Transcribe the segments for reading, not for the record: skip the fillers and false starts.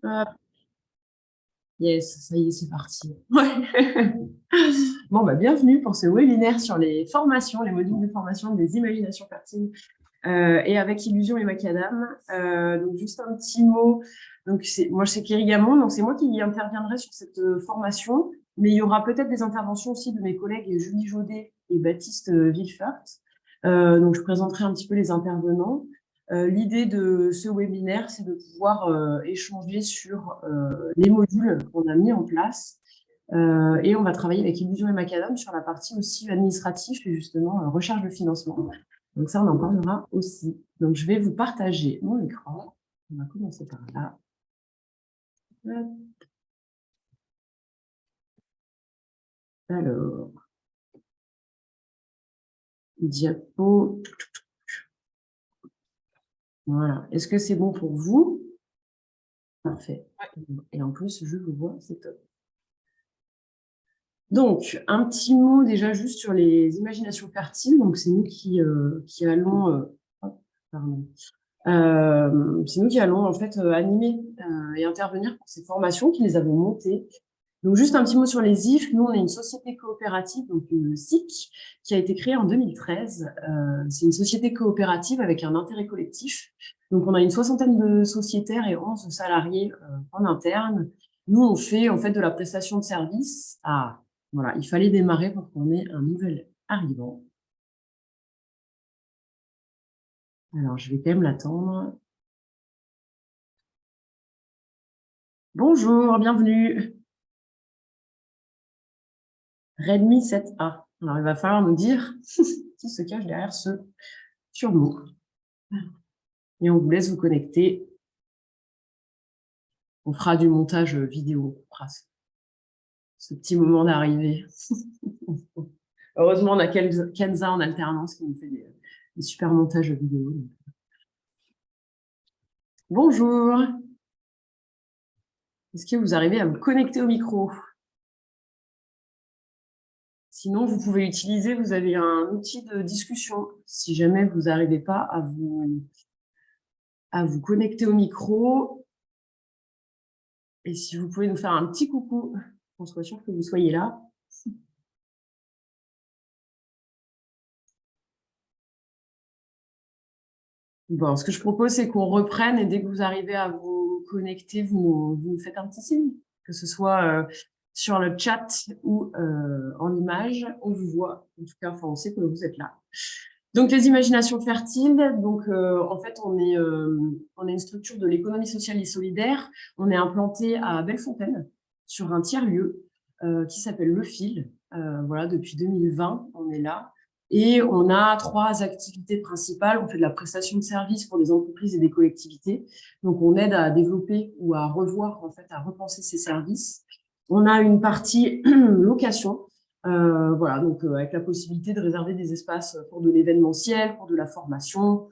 Hop, yes, ça y est, c'est parti. Ouais. Bon, bah, bienvenue pour ce webinaire sur les formations, les modules de formation des imaginations fertiles et avec Illusion et Macadam. Donc, juste un petit mot. Donc, moi, c'est Kerry Gamon, donc c'est moi qui interviendrai sur cette formation, mais il y aura peut-être des interventions aussi de mes collègues Julie Jaudet et Baptiste Villefort. Donc, je présenterai un petit peu les intervenants. L'idée de ce webinaire, c'est de pouvoir échanger sur les modules qu'on a mis en place. Et on va travailler avec Illusion et Macadam sur la partie aussi administrative et justement recherche de financement. Donc ça, on en parlera aussi. Donc, je vais vous partager mon écran. On va commencer par là. Alors, diapo. Voilà. Est-ce que c'est bon pour vous? Parfait. Et en plus, je vous vois, c'est top. Donc, un petit mot déjà juste sur les imaginations fertiles. Donc, c'est nous qui allons... pardon. C'est nous qui allons en fait animer et intervenir pour ces formations qui les avons montées. Donc, juste un petit mot sur les IF. Nous, on est une société coopérative, donc une SIC, qui a été créée en 2013. C'est une société coopérative avec un intérêt collectif. Donc, on a une soixantaine de sociétaires et 11 salariés en interne. Nous, on fait en fait de la prestation de services. Ah, voilà, il fallait démarrer pour qu'on ait un nouvel arrivant. Alors, je vais quand même l'attendre. Bonjour, bienvenue. Redmi 7A. Alors, il va falloir nous dire qui se cache derrière ce surnom. Et on vous laisse vous connecter. On fera du montage vidéo. On fera ce petit moment d'arrivée. Heureusement, on a Kenza en alternance qui nous fait des super montages vidéo. Bonjour. Est-ce que vous arrivez à vous connecter au micro? Sinon, vous pouvez utiliser, vous avez un outil de discussion. Si jamais vous n'arrivez pas à vous connecter au micro, et si vous pouvez nous faire un petit coucou, qu'on soit sûr que vous soyez là. Bon, ce que je propose, c'est qu'on reprenne et dès que vous arrivez à vous connecter, vous nous faites un petit signe, que ce soit sur le chat ou en image, on vous voit. En tout cas, enfin, on sait que vous êtes là. Donc, les imaginations fertiles. Donc, en fait, on est une structure de l'économie sociale et solidaire. On est implanté à Bellefontaine, sur un tiers-lieu qui s'appelle Le Fil. Voilà, depuis 2020, on est là. Et on a 3 activités principales. On fait de la prestation de services pour des entreprises et des collectivités. Donc, on aide à développer ou à revoir, en fait, à repenser ces services. On a une partie location. Voilà, donc avec la possibilité de réserver des espaces pour de l'événementiel, pour de la formation,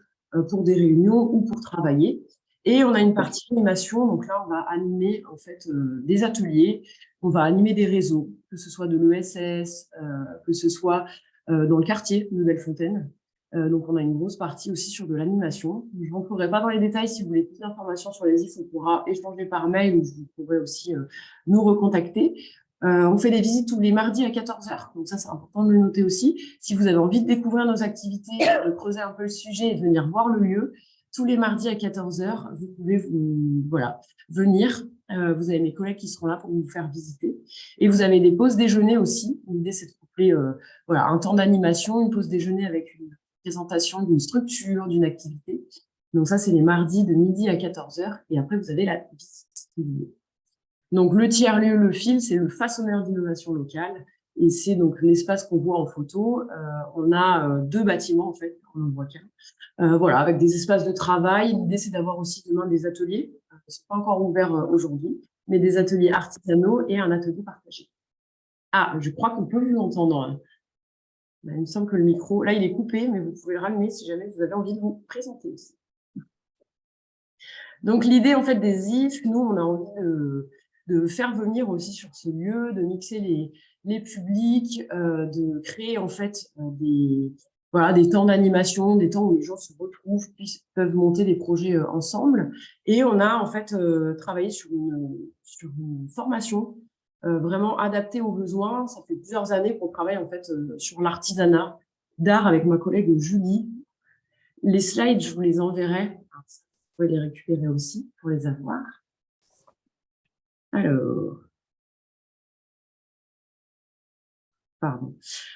pour des réunions ou pour travailler. Et on a une partie animation. Donc là, on va animer, en fait, des ateliers. On va animer des réseaux, que ce soit de l'ESS, que ce soit dans le quartier de Bellefontaine. Donc, on a une grosse partie aussi sur de l'animation. Je ne rentrerai pas dans les détails. Si vous voulez plus d'informations sur les IF, on pourra échanger par mail ou vous pourrez aussi nous recontacter. On fait des visites tous les mardis à 14 h. Donc ça, c'est important de le noter aussi. Si vous avez envie de découvrir nos activités, de creuser un peu le sujet et de venir voir le lieu, tous les mardis à 14 h, vous pouvez venir. Vous avez mes collègues qui seront là pour vous faire visiter. Et vous avez des pauses déjeuner aussi. L'idée, c'est de coupler un temps d'animation, une pause déjeuner avec une présentation d'une structure, d'une activité. Donc ça, c'est les mardis de midi à 14 h. Et après, vous avez la visite. Donc, le tiers-lieu, Le Fil, c'est le façonneur d'innovation locale. Et c'est donc l'espace qu'on voit en photo. On a 2 bâtiments, en fait, on n'en voit qu'un. Voilà, avec des espaces de travail. L'idée, c'est d'avoir aussi demain des ateliers. Ils ne sont pas encore ouverts aujourd'hui, mais des ateliers artisanaux et un atelier partagé. Ah, je crois qu'on peut vous entendre. Il me semble que le micro, là, il est coupé, mais vous pouvez le rallumer si jamais vous avez envie de vous présenter aussi. Donc, l'idée, en fait, des IF, nous, on a envie de faire venir aussi sur ce lieu, de mixer les publics, de créer, en fait, voilà, des temps d'animation, des temps où les gens se retrouvent, peuvent monter des projets ensemble. Et on a en fait travaillé sur une formation vraiment adaptée aux besoins. Ça fait plusieurs années qu'on travaille en fait sur l'artisanat d'art avec ma collègue Julie. Les slides, je vous les enverrai. Vous pouvez les récupérer aussi pour les avoir. Alors, pardon.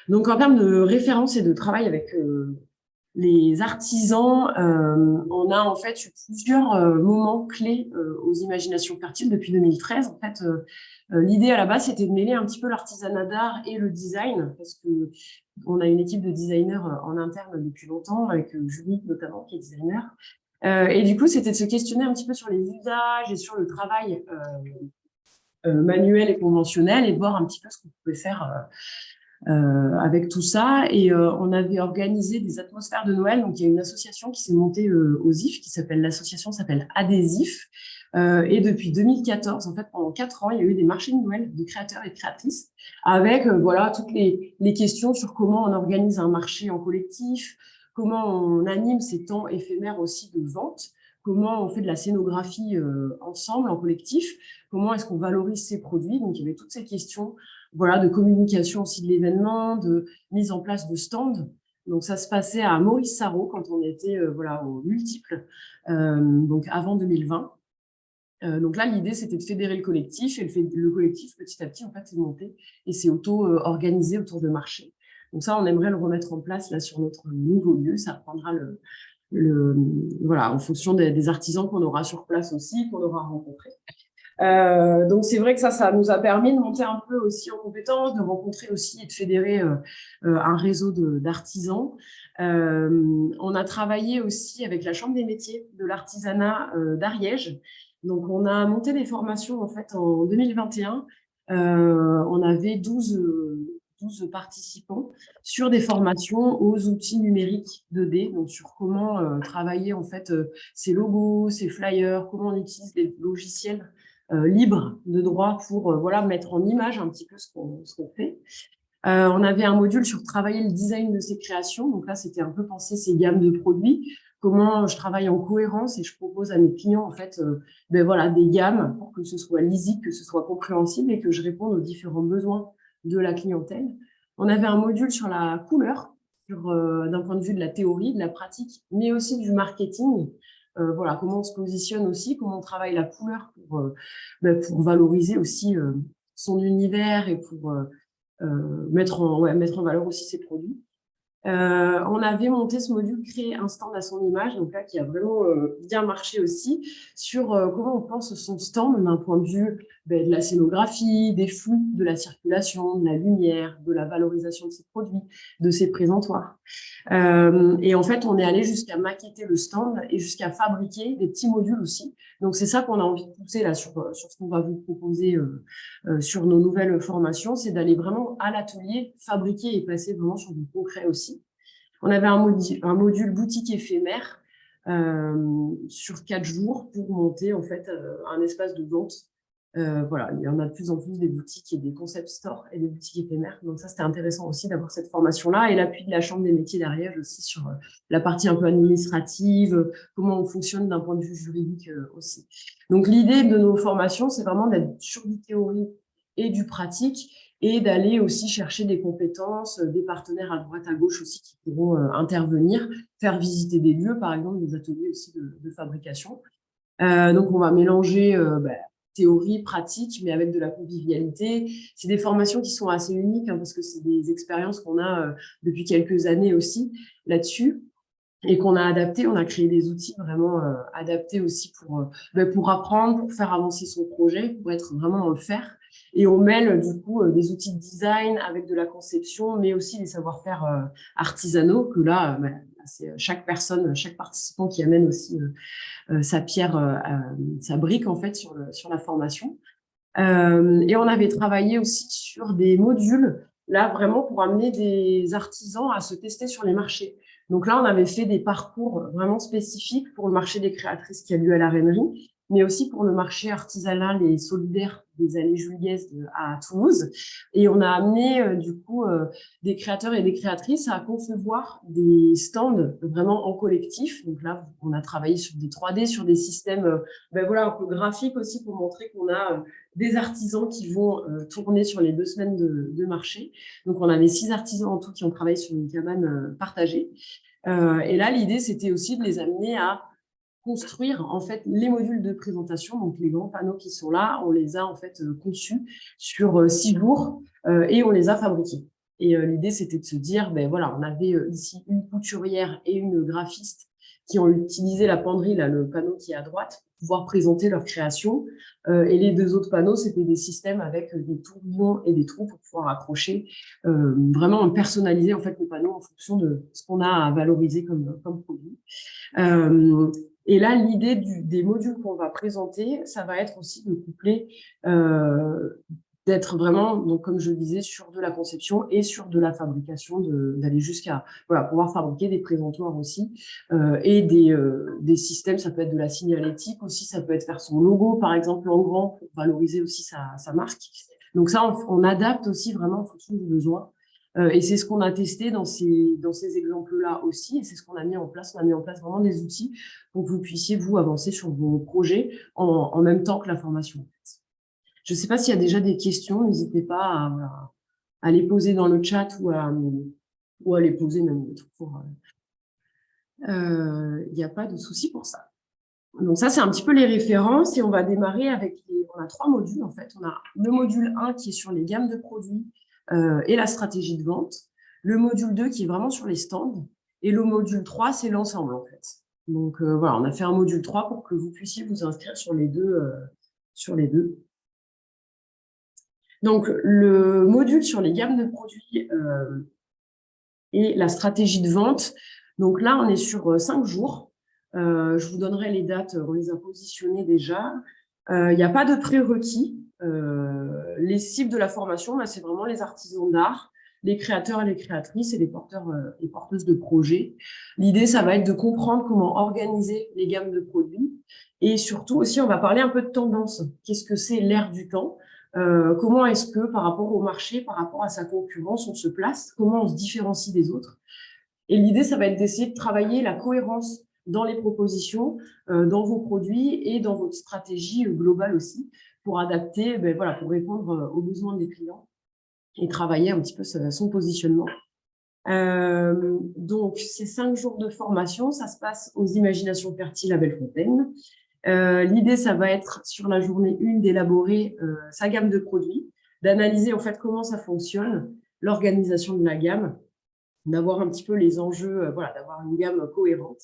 Donc, en termes de référence et de travail avec les artisans, on a en fait eu plusieurs moments clés aux imaginations fertiles depuis 2013. En fait, l'idée à la base, c'était de mêler un petit peu l'artisanat d'art et le design, parce que on a une équipe de designers en interne depuis longtemps, avec Julie notamment, qui est designer. Et du coup, c'était de se questionner un petit peu sur les usages et sur le travail manuel et conventionnel et de voir un petit peu ce qu'on pouvait faire avec tout ça. Et on avait organisé des atmosphères de Noël. Donc, il y a une association qui s'est montée aux IF, l'association s'appelle Adhésif. Et depuis 2014, en fait, pendant 4 ans, il y a eu des marchés de Noël de créateurs et de créatrices avec voilà, toutes les questions sur comment on organise un marché en collectif, comment on anime ces temps éphémères aussi de vente, comment on fait de la scénographie ensemble, en collectif, comment est-ce qu'on valorise ces produits. Donc, il y avait toutes ces questions voilà, de communication aussi de l'événement, de mise en place de stands. Donc, ça se passait à Maurice Sarraut quand on était voilà, aux multiples, donc avant 2020. Donc là, l'idée, c'était de fédérer le collectif, et le collectif, petit à petit, en fait, s'est monté et s'est auto-organisé autour de marché. Donc ça, on aimerait le remettre en place là sur notre nouveau lieu. Ça prendra voilà, en fonction des artisans qu'on aura sur place aussi, qu'on aura rencontrés. Donc c'est vrai que ça nous a permis de monter un peu aussi en compétences, de rencontrer aussi et de fédérer un réseau d'artisans. On a travaillé aussi avec la Chambre des métiers de l'artisanat d'Ariège. Donc on a monté des formations en fait en 2021. On avait 12 participants sur des formations aux outils numériques 2D, donc sur comment travailler en fait ces logos, ces flyers, comment on utilise les logiciels libre de droit pour voilà, mettre en image un petit peu ce qu'on fait. On avait un module sur travailler le design de ses créations. Donc là, c'était un peu penser ces gammes de produits, comment je travaille en cohérence et je propose à mes clients en fait ben voilà, des gammes pour que ce soit lisible, que ce soit compréhensible et que je réponde aux différents besoins de la clientèle. On avait un module sur la couleur, d'un point de vue de la théorie, de la pratique, mais aussi du marketing. Voilà, comment on se positionne aussi, comment on travaille la couleur pour valoriser aussi son univers et pour mettre en valeur aussi ses produits. On avait monté ce module créer un stand à son image, donc là qui a vraiment bien marché aussi, sur comment on pense son stand d'un point de vue de la scénographie, des flux, de la circulation, de la lumière, de la valorisation de ses produits, de ses présentoirs. Et en fait, on est allé jusqu'à maqueter le stand et jusqu'à fabriquer des petits modules aussi. Donc, c'est ça qu'on a envie de pousser là sur ce qu'on va vous proposer sur nos nouvelles formations, c'est d'aller vraiment à l'atelier, fabriquer et passer vraiment sur du concret aussi. On avait un module boutique éphémère sur 4 jours pour monter en fait un espace de vente. Voilà, il y en a de plus en plus des boutiques et des concept stores et des boutiques éphémères. Donc ça, c'était intéressant aussi d'avoir cette formation-là et l'appui de la Chambre des métiers derrière aussi sur la partie un peu administrative, comment on fonctionne d'un point de vue juridique aussi. Donc l'idée de nos formations, c'est vraiment d'être sur du théorie et du pratique et d'aller aussi chercher des compétences, des partenaires à droite, à gauche aussi qui pourront intervenir, faire visiter des lieux, par exemple, des ateliers aussi de fabrication. Donc, on va mélanger théorie, pratique, mais avec de la convivialité. C'est des formations qui sont assez uniques parce que c'est des expériences qu'on a depuis quelques années aussi là-dessus et qu'on a adapté. On a créé des outils vraiment adaptés aussi pour apprendre, pour faire avancer son projet, pour être vraiment dans le faire. Et on mêle du coup des outils de design avec de la conception, mais aussi des savoir-faire artisanaux que là, c'est chaque personne, chaque participant qui amène aussi sa pierre, sa brique en fait sur la formation. Et on avait travaillé aussi sur des modules, là vraiment pour amener des artisans à se tester sur les marchés. Donc là, on avait fait des parcours vraiment spécifiques pour le marché des créatrices qui a lieu à la Reinerie. mais aussi pour le marché artisanal et solidaire des Allées Juliès à Toulouse. Et on a amené du coup des créateurs et des créatrices à concevoir des stands vraiment en collectif. Donc là, on a travaillé sur des 3D, sur des systèmes voilà, un peu graphiques aussi pour montrer qu'on a des artisans qui vont tourner sur les 2 semaines de marché. Donc on avait 6 artisans en tout qui ont travaillé sur une cabane partagée. Et là, l'idée, c'était aussi de les amener à construire en fait les modules de présentation, donc les grands panneaux qui sont là, on les a en fait conçus sur 6 jours et on les a fabriqués. Et l'idée, c'était de se dire, ben voilà, on avait ici une couturière et une graphiste qui ont utilisé la penderie, là, le panneau qui est à droite, pour pouvoir présenter leur création. Et les 2 autres panneaux, c'était des systèmes avec des tourbillons et des trous pour pouvoir accrocher, vraiment personnaliser en fait le panneau en fonction de ce qu'on a à valoriser comme produit. Et là, l'idée des modules qu'on va présenter, ça va être aussi de coupler, d'être vraiment, donc comme je le disais, sur de la conception et sur de la fabrication, d'aller jusqu'à voilà, pouvoir fabriquer des présentoirs aussi et des systèmes, ça peut être de la signalétique aussi, ça peut être faire son logo, par exemple, en grand, pour valoriser aussi sa marque. Donc ça, on adapte aussi vraiment en fonction du besoin. Et c'est ce qu'on a testé dans ces exemples-là aussi, et c'est ce qu'on a mis en place. On a mis en place vraiment des outils pour que vous puissiez, vous, avancer sur vos projets en même temps que la formation. Je ne sais pas s'il y a déjà des questions, n'hésitez pas à les poser dans le chat ou à les poser même. Il n'y a pas de souci pour ça. Donc ça, c'est un petit peu les références et on va démarrer avec on a 3 modules en fait. On a le module 1 qui est sur les gammes de produits et la stratégie de vente. Le module 2 qui est vraiment sur les stands. Et le module 3, c'est l'ensemble en fait. Donc voilà, on a fait un module 3 pour que vous puissiez vous inscrire sur les deux. Donc le module sur les gammes de produits et la stratégie de vente. Donc là, on est sur 5 jours. Je vous donnerai les dates, on les a positionnées déjà. Il n'y a pas de prérequis. Les cibles de la formation, c'est vraiment les artisans d'art, les créateurs et les créatrices et les porteurs et porteuses de projets. L'idée, ça va être de comprendre comment organiser les gammes de produits. Et surtout aussi, on va parler un peu de tendance. Qu'est-ce que c'est l'ère du temps? Comment est-ce que, par rapport au marché, par rapport à sa concurrence, on se place? Comment on se différencie des autres? Et l'idée, ça va être d'essayer de travailler la cohérence dans les propositions, dans vos produits et dans votre stratégie globale aussi, pour adapter, voilà, pour répondre aux besoins des clients et travailler un petit peu son positionnement. Donc, ces 5 jours de formation, ça se passe aux Imaginations Fertiles à Bellefontaine. L'idée, ça va être sur la journée 1 d'élaborer sa gamme de produits, d'analyser en fait comment ça fonctionne, l'organisation de la gamme, d'avoir un petit peu les enjeux, voilà, d'avoir une gamme cohérente.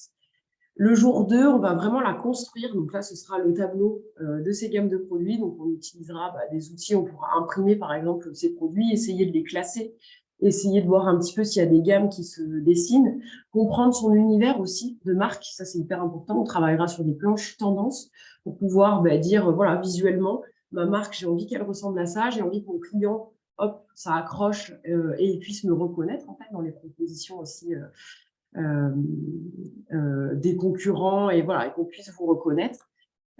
Le jour 2, on va vraiment la construire. Donc là, ce sera le tableau de ces gammes de produits. Donc, on utilisera des outils, on pourra imprimer, par exemple, ces produits, essayer de les classer, essayer de voir un petit peu s'il y a des gammes qui se dessinent, comprendre son univers aussi de marque. Ça, c'est hyper important. On travaillera sur des planches tendances pour pouvoir dire, voilà, visuellement, ma marque, j'ai envie qu'elle ressemble à ça. J'ai envie que mon client, hop, ça accroche et il puisse me reconnaître, en fait, dans les propositions aussi des concurrents et voilà, et qu'on puisse vous reconnaître.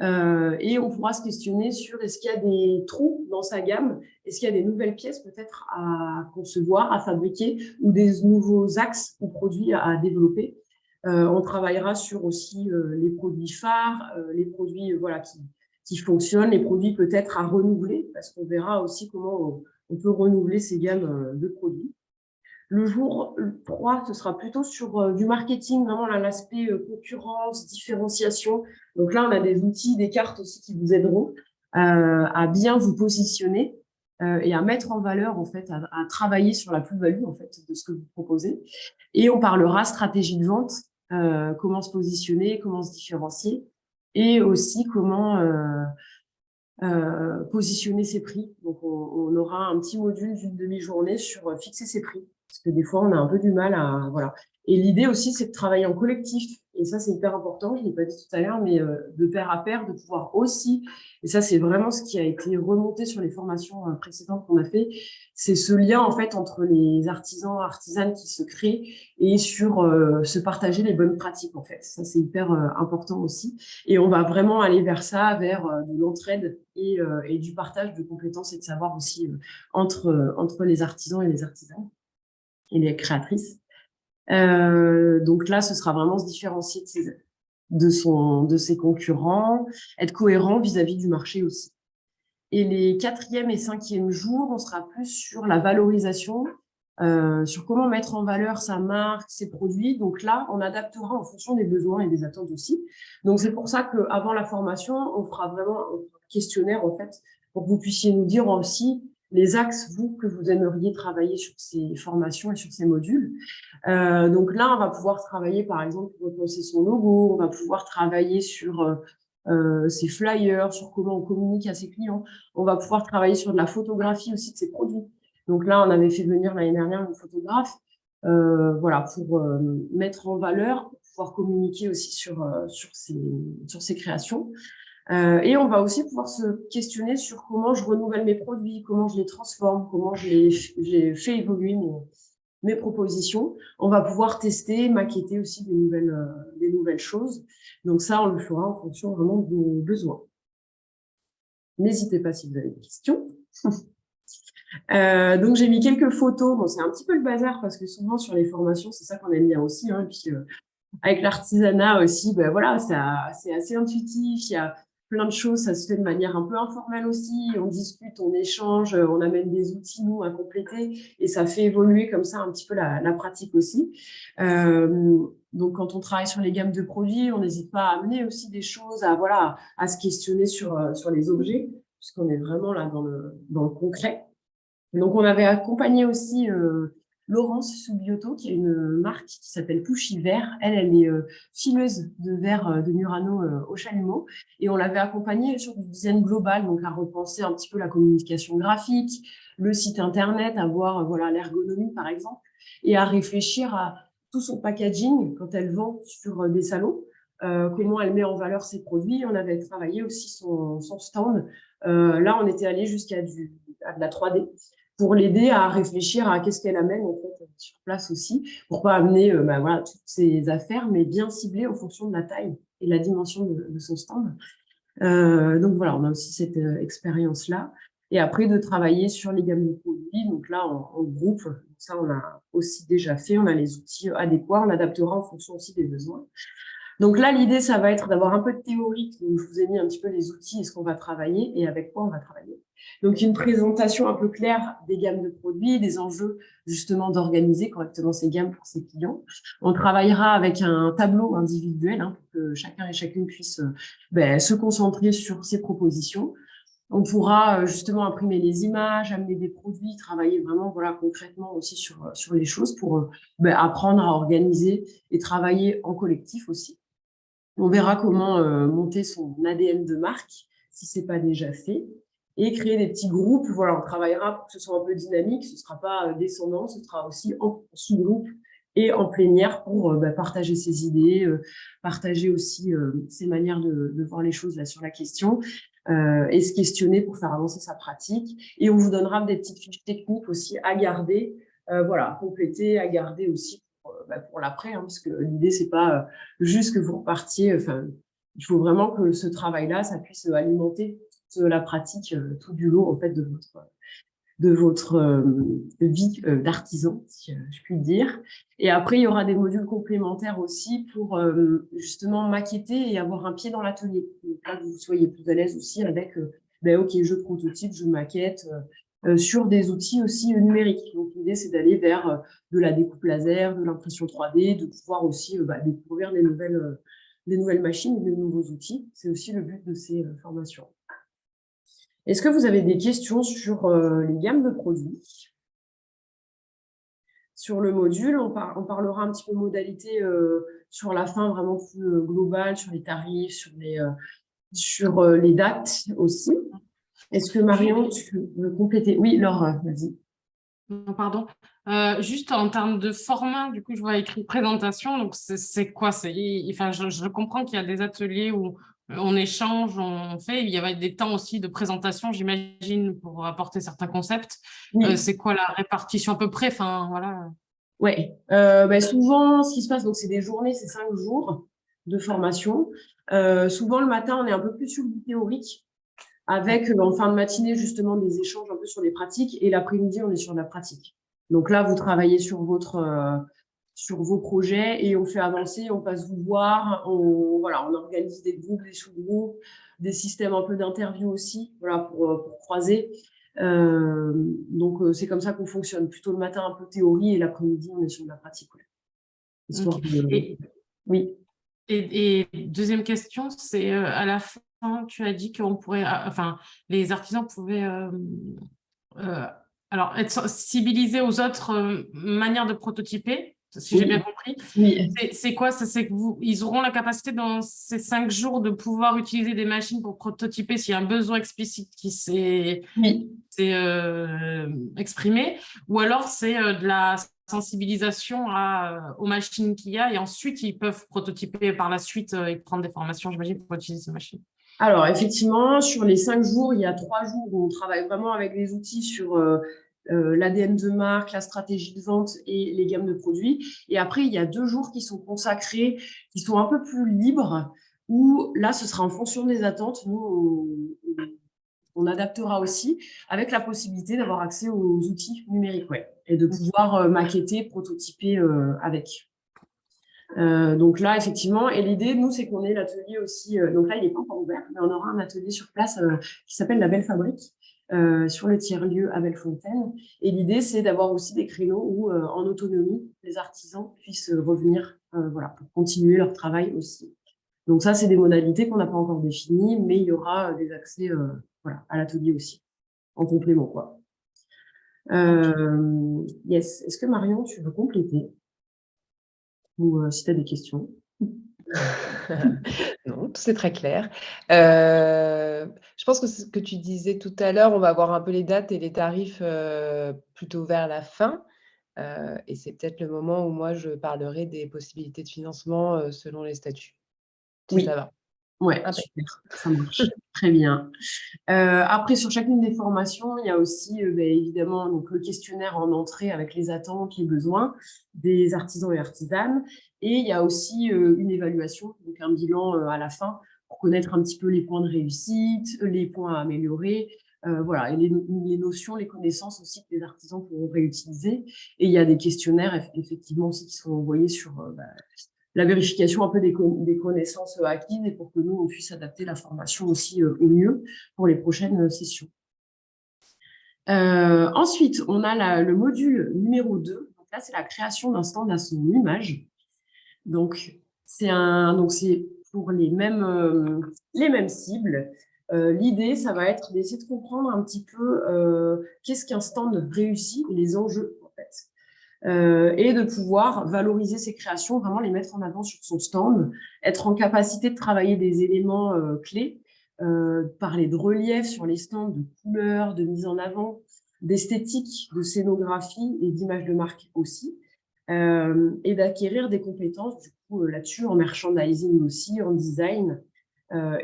Et on pourra se questionner sur est-ce qu'il y a des trous dans sa gamme, est-ce qu'il y a des nouvelles pièces peut-être à concevoir, à fabriquer ou des nouveaux axes ou produits à développer. On travaillera sur aussi les produits phares, les produits voilà, qui fonctionnent, les produits peut-être à renouveler parce qu'on verra aussi comment on peut renouveler ces gammes de produits. Le jour 3, ce sera plutôt sur du marketing, vraiment l'aspect concurrence, différenciation. Donc là, on a des outils, des cartes aussi qui vous aideront à bien vous positionner et à mettre en valeur, en fait, à travailler sur la plus-value, en fait, de ce que vous proposez. Et on parlera stratégie de vente, comment se positionner, comment se différencier et aussi comment positionner ses prix. Donc, on aura un petit module d'une demi-journée sur fixer ses prix. Parce que des fois, on a un peu du mal à… Voilà. Et l'idée aussi, c'est de travailler en collectif et ça, c'est hyper important, je ne l'ai pas dit tout à l'heure, mais de pair à pair, de pouvoir aussi, et ça, c'est vraiment ce qui a été remonté sur les formations précédentes qu'on a fait, c'est ce lien, en fait, entre les artisans, artisanes qui se créent et sur se partager les bonnes pratiques, en fait. Ça, c'est hyper important aussi. Et on va vraiment aller vers ça, vers de l'entraide et du partage de compétences et de savoir aussi entre les artisans et les artisans et les créatrices. Donc là, ce sera vraiment se différencier de ses concurrents, être cohérent vis-à-vis du marché aussi. Et les 4e et 5e jours, on sera plus sur la valorisation, sur comment mettre en valeur sa marque, ses produits. Donc là, on adaptera en fonction des besoins et des attentes aussi. Donc c'est pour ça qu'avant la formation, on fera vraiment un questionnaire en fait, pour que vous puissiez nous dire aussi les axes, vous, que vous aimeriez travailler sur ces formations et sur ces modules. Donc là, on va pouvoir travailler, par exemple, pour repenser son logo, on va pouvoir travailler sur ses flyers, sur comment on communique à ses clients. On va pouvoir travailler sur de la photographie aussi de ses produits. Donc là, on avait fait venir l'année dernière une photographe, voilà, pour mettre en valeur, pour pouvoir communiquer aussi sur ses créations. Et on va aussi pouvoir se questionner sur comment je renouvelle mes produits, comment je les transforme, comment j'ai fait évoluer mes propositions. On va pouvoir tester, maqueter aussi des nouvelles choses. Donc ça, on le fera en fonction vraiment de vos besoins. N'hésitez pas si vous avez des questions. Donc j'ai mis quelques photos. Bon, c'est un petit peu le bazar parce que souvent sur les formations, c'est ça qu'on aime bien aussi. Hein, et puis avec l'artisanat aussi, ben voilà, c'est assez intuitif. Il y a plein de choses, ça se fait de manière un peu informelle aussi. On discute, on échange, on amène des outils, nous, à compléter. Et ça fait évoluer comme ça un petit peu la pratique aussi. Donc, quand on travaille sur les gammes de produits, on n'hésite pas à amener aussi des choses, à se questionner sur les objets, puisqu'on est vraiment là dans le concret. Donc, on avait accompagné aussi Laurence Subioto, qui a une marque qui s'appelle Pushy Vert. Elle est fileuse de verre de Murano au chalumeau. Et on l'avait accompagnée sur du design global, donc à repenser un petit peu la communication graphique, le site internet, à voir voilà, l'ergonomie, par exemple, et à réfléchir à tout son packaging quand elle vend sur des salons, comment elle met en valeur ses produits. On avait travaillé aussi son stand. Là, on était allé jusqu'à de la 3D pour l'aider à réfléchir à qu'est-ce qu'elle amène en fait sur place aussi, pour pas amener voilà, toutes ses affaires, mais bien ciblées en fonction de la taille et de la dimension de son stand. Donc voilà, on a aussi cette expérience-là. Et après, de travailler sur les gammes de produits, donc là, en groupe, ça, on a aussi déjà fait, on a les outils adéquats, on adaptera en fonction aussi des besoins. Donc là, l'idée, ça va être d'avoir un peu de théorique. Donc, je vous ai mis un petit peu les outils et ce qu'on va travailler et avec quoi on va travailler. Donc, une présentation un peu claire des gammes de produits, des enjeux justement d'organiser correctement ces gammes pour ses clients. On travaillera avec un tableau individuel pour que chacun et chacune puisse se concentrer sur ses propositions. On pourra justement imprimer les images, amener des produits, travailler vraiment voilà, concrètement aussi sur les choses pour apprendre à organiser et travailler en collectif aussi. On verra comment monter son ADN de marque, si ce n'est pas déjà fait, et créer des petits groupes. Voilà, on travaillera pour que ce soit un peu dynamique, ce ne sera pas descendant, ce sera aussi en sous-groupe et en plénière pour partager ses idées, partager aussi ses manières de voir les choses là, sur la question, et se questionner pour faire avancer sa pratique. Et on vous donnera des petites fiches techniques aussi à garder, voilà, compléter, à garder aussi pour l'après, parce que l'idée, c'est pas juste que vous repartiez. Enfin, il faut vraiment que ce travail-là, ça puisse alimenter toute la pratique tout du long en fait de votre vie d'artisan, si je puis dire. Et après, il y aura des modules complémentaires aussi pour justement maqueter et avoir un pied dans l'atelier. Donc là, que vous soyez plus à l'aise aussi avec, OK, je prototype, je maquette, sur des outils aussi numériques. Donc l'idée, c'est d'aller vers de la découpe laser, de l'impression 3D, de pouvoir aussi découvrir des nouvelles machines et de nouveaux outils. C'est aussi le but de ces formations. Est-ce que vous avez des questions sur les gammes de produits? Sur le module, on parlera un petit peu modalité sur la fin, vraiment plus globale, sur les tarifs, sur les dates aussi. Est-ce que Marion, tu veux compléter? Oui, Laure, vas-y. Non, pardon. Juste en termes de format, du coup, je vois écrit présentation. Donc, c'est quoi? Enfin, je comprends qu'il y a des ateliers où on échange, on fait. Il y avait des temps aussi de présentation, j'imagine, pour apporter certains concepts. Oui. C'est quoi la répartition à peu près? Enfin, voilà. Ouais, souvent, ce qui se passe, donc c'est des journées, c'est 5 jours de formation. Souvent, le matin, on est un peu plus sur du théorique, avec en fin de matinée, justement, des échanges un peu sur les pratiques, et l'après-midi, on est sur la pratique. Donc là, vous travaillez sur vos projets et on fait avancer, on passe vous voir, voilà, on organise des groupes, des sous-groupes, des systèmes un peu d'interview aussi, voilà, pour croiser. Donc, c'est comme ça qu'on fonctionne. Plutôt le matin, un peu théorie, et l'après-midi, on est sur de la pratique. Ouais. Histoire Ok. de... Et, Oui. et deuxième question, c'est à la fin, tu as dit qu'on pourrait, enfin, les artisans pouvaient euh, alors, être sensibilisé aux autres manières de prototyper, si j'ai bien Oui. compris. Oui. C'est quoi? C'est que ils auront la capacité dans ces 5 jours de pouvoir utiliser des machines pour prototyper s'il y a un besoin explicite qui Oui. s'est exprimé, ou alors c'est de la sensibilisation aux machines qu'il y a et ensuite ils peuvent prototyper par la suite et prendre des formations, j'imagine, pour utiliser ces machines. Alors, effectivement, sur les 5 jours, il y a 3 jours où on travaille vraiment avec des outils sur l'ADN de marque, la stratégie de vente et les gammes de produits. Et après, il y a 2 jours qui sont consacrés, qui sont un peu plus libres, où là, ce sera en fonction des attentes. Nous, on adaptera aussi avec la possibilité d'avoir accès aux outils numériques, ouais, et de pouvoir maqueter, prototyper avec. Donc là, effectivement, et l'idée, nous, c'est qu'on ait l'atelier aussi. Donc là, il n'est pas encore ouvert, mais on aura un atelier sur place qui s'appelle la Belle Fabrique sur le tiers-lieu à Bellefontaine. Et l'idée, c'est d'avoir aussi des créneaux où, en autonomie, les artisans puissent revenir, voilà, pour continuer leur travail aussi. Donc ça, c'est des modalités qu'on n'a pas encore définies, mais il y aura des accès, voilà, à l'atelier aussi, en complément, quoi. Yes. Est-ce que Marion, tu veux compléter ou si tu as des questions? Non, c'est très clair. Je pense que ce que tu disais tout à l'heure, on va voir un peu les dates et les tarifs plutôt vers la fin. Et c'est peut-être le moment où moi, je parlerai des possibilités de financement selon les statuts, si Oui. ça va. Ouais, super, ça marche. Très bien. Après, sur chacune des formations, il y a aussi évidemment donc, le questionnaire en entrée avec les attentes, les besoins des artisans et artisanes. Et il y a aussi une évaluation, donc un bilan à la fin pour connaître un petit peu les points de réussite, les points à améliorer. Voilà, et les notions, les connaissances aussi que les artisans pourront réutiliser. Et il y a des questionnaires, effectivement, aussi qui sont envoyés sur la vérification un peu des connaissances acquises et pour que nous, on puisse adapter la formation aussi au mieux pour les prochaines sessions. Ensuite, on a le module numéro 2. Donc là, c'est la création d'un stand à son image. Donc, c'est pour les mêmes cibles. L'idée, ça va être d'essayer de comprendre un petit peu qu'est-ce qu'un stand réussi et les enjeux, en fait. Et de pouvoir valoriser ses créations, vraiment les mettre en avant sur son stand, être en capacité de travailler des éléments clés, parler de relief sur les stands, de couleurs, de mise en avant, d'esthétique, de scénographie et d'image de marque aussi, et d'acquérir des compétences du coup là-dessus en merchandising aussi, en design,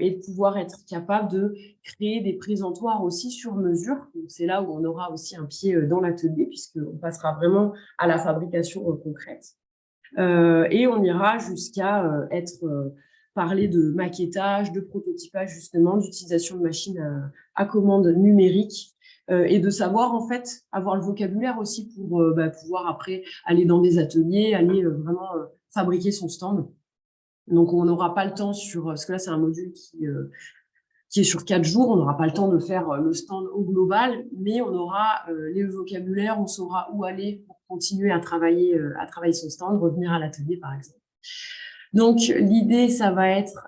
et de pouvoir être capable de créer des présentoirs aussi sur mesure. C'est là où on aura aussi un pied dans l'atelier, puisqu'on passera vraiment à la fabrication concrète. Et on ira jusqu'à parler de maquettage, de prototypage, justement, d'utilisation de machines à commande numérique, et de savoir, en fait, avoir le vocabulaire aussi pour pouvoir après aller dans des ateliers, aller vraiment fabriquer son stand. Donc, on n'aura pas le temps parce que là, c'est un module qui est sur 4 jours. On n'aura pas le temps de faire le stand au global, mais on aura les vocabulaires, on saura où aller pour continuer à travailler son stand, revenir à l'atelier, par exemple. Donc, l'idée, ça va être,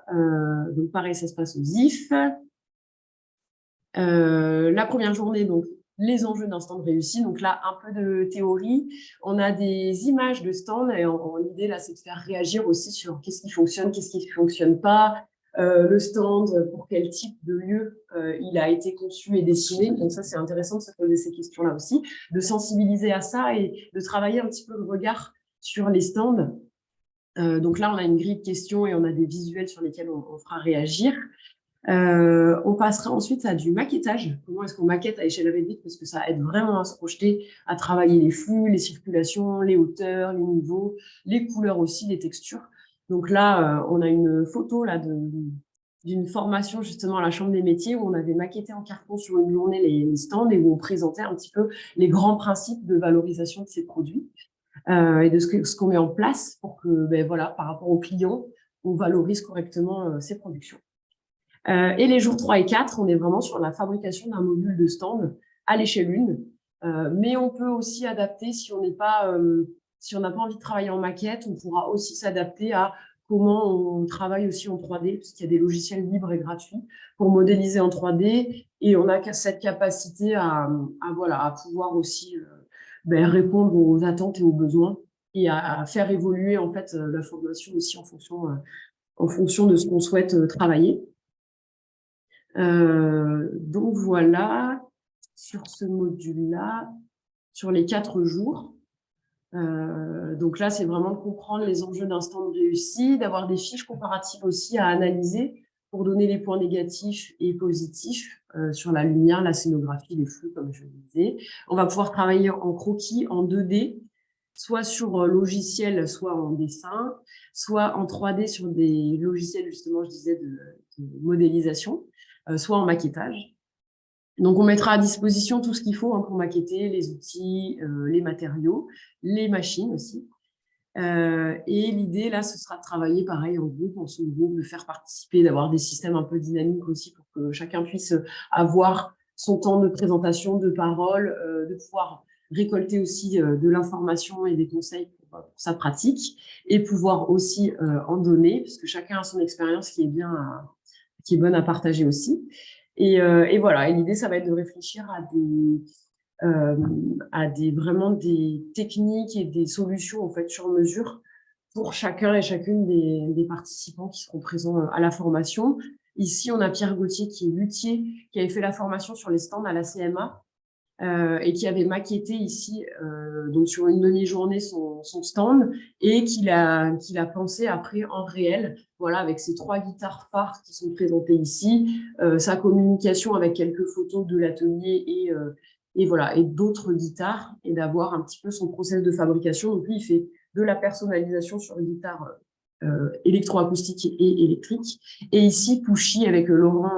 donc pareil, ça se passe au ZIF. La première journée, donc, les enjeux d'un stand réussi. Donc là, un peu de théorie. On a des images de stand et l'idée, là, c'est de faire réagir aussi sur qu'est-ce qui fonctionne pas, le stand, pour quel type de lieu il a été conçu et dessiné. Donc ça, c'est intéressant de se poser ces questions-là aussi, de sensibiliser à ça et de travailler un petit peu le regard sur les stands. Donc là, on a une grille de questions et on a des visuels sur lesquels on fera réagir. On passera ensuite à du maquettage. Comment est-ce qu'on maquette à échelle réduite? Parce que ça aide vraiment à se projeter, à travailler les flux, les circulations, les hauteurs, les niveaux, les couleurs aussi, les textures. Donc là, on a une photo là d'une formation justement à la Chambre des métiers où on avait maquetté en carton sur une journée les stands et où on présentait un petit peu les grands principes de valorisation de ces produits et de ce qu'on met en place pour que, ben, voilà, par rapport aux clients, on valorise correctement ces productions. Et les jours 3 et 4, on est vraiment sur la fabrication d'un module de stand à l'échelle 1. Mais on peut aussi adapter si on n'est pas, si on n'a pas envie de travailler en maquette, on pourra aussi s'adapter à comment on travaille aussi en 3D, parce qu'il y a des logiciels libres et gratuits pour modéliser en 3D. Et on a cette capacité voilà, à pouvoir aussi répondre aux attentes et aux besoins et à faire évoluer en fait la formation aussi en fonction de ce qu'on souhaite travailler. Donc voilà, sur ce module-là, sur les 4 jours. Donc là, c'est vraiment de comprendre les enjeux d'un stand réussi, d'avoir des fiches comparatives aussi à analyser pour donner les points négatifs et positifs sur la lumière, la scénographie, les flux, comme je le disais. On va pouvoir travailler en croquis, en 2D, soit sur logiciel, soit en dessin, soit en 3D sur des logiciels, justement, je disais, de modélisation, soit en maquettage. Donc, on mettra à disposition tout ce qu'il faut pour maqueter, les outils, les matériaux, les machines aussi. Et l'idée, là, ce sera de travailler pareil en groupe, en sous-groupe, de faire participer, d'avoir des systèmes un peu dynamiques aussi pour que chacun puisse avoir son temps de présentation, de parole, de pouvoir récolter aussi de l'information et des conseils pour sa pratique et pouvoir aussi en donner, puisque chacun a son expérience qui est bonne à partager aussi. Et voilà, et l'idée, ça va être de réfléchir à vraiment des techniques et des solutions en fait sur mesure pour chacun et chacune des participants qui seront présents à la formation. Ici, on a Pierre Gauthier qui est luthier, qui avait fait la formation sur les stands à la CMA et qui avait maquetté ici donc sur une demi-journée son stand et qu'il a pensé après en réel, voilà, avec ces 3 guitares phares qui sont présentées ici, sa communication avec quelques photos de l'atelier et voilà, et d'autres guitares, et d'avoir un petit peu son process de fabrication. Donc lui, il fait de la personnalisation sur une guitare électroacoustique et électrique. Et ici, Pouchy avec Laurent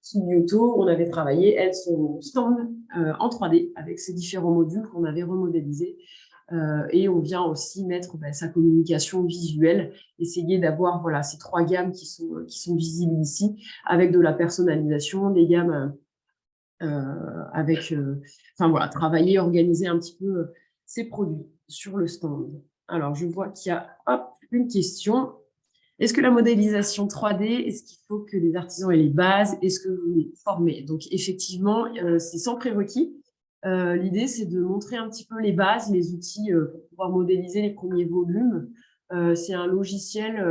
Signoto, on avait travaillé, elle, son stand en 3D avec ses différents modules qu'on avait remodélisés. Et on vient aussi mettre sa communication visuelle, essayer d'avoir voilà, ces 3 gammes qui sont visibles ici, avec de la personnalisation, des gammes avec, enfin voilà, travailler, organiser un petit peu ces produits sur le stand. Alors, je vois qu'il y a une question. Est-ce que la modélisation 3D, est-ce qu'il faut que les artisans aient les bases? Est-ce que vous les formez? Donc, effectivement, c'est sans prérequis. L'idée, c'est de montrer un petit peu les bases, les outils pour pouvoir modéliser les premiers volumes. C'est un logiciel.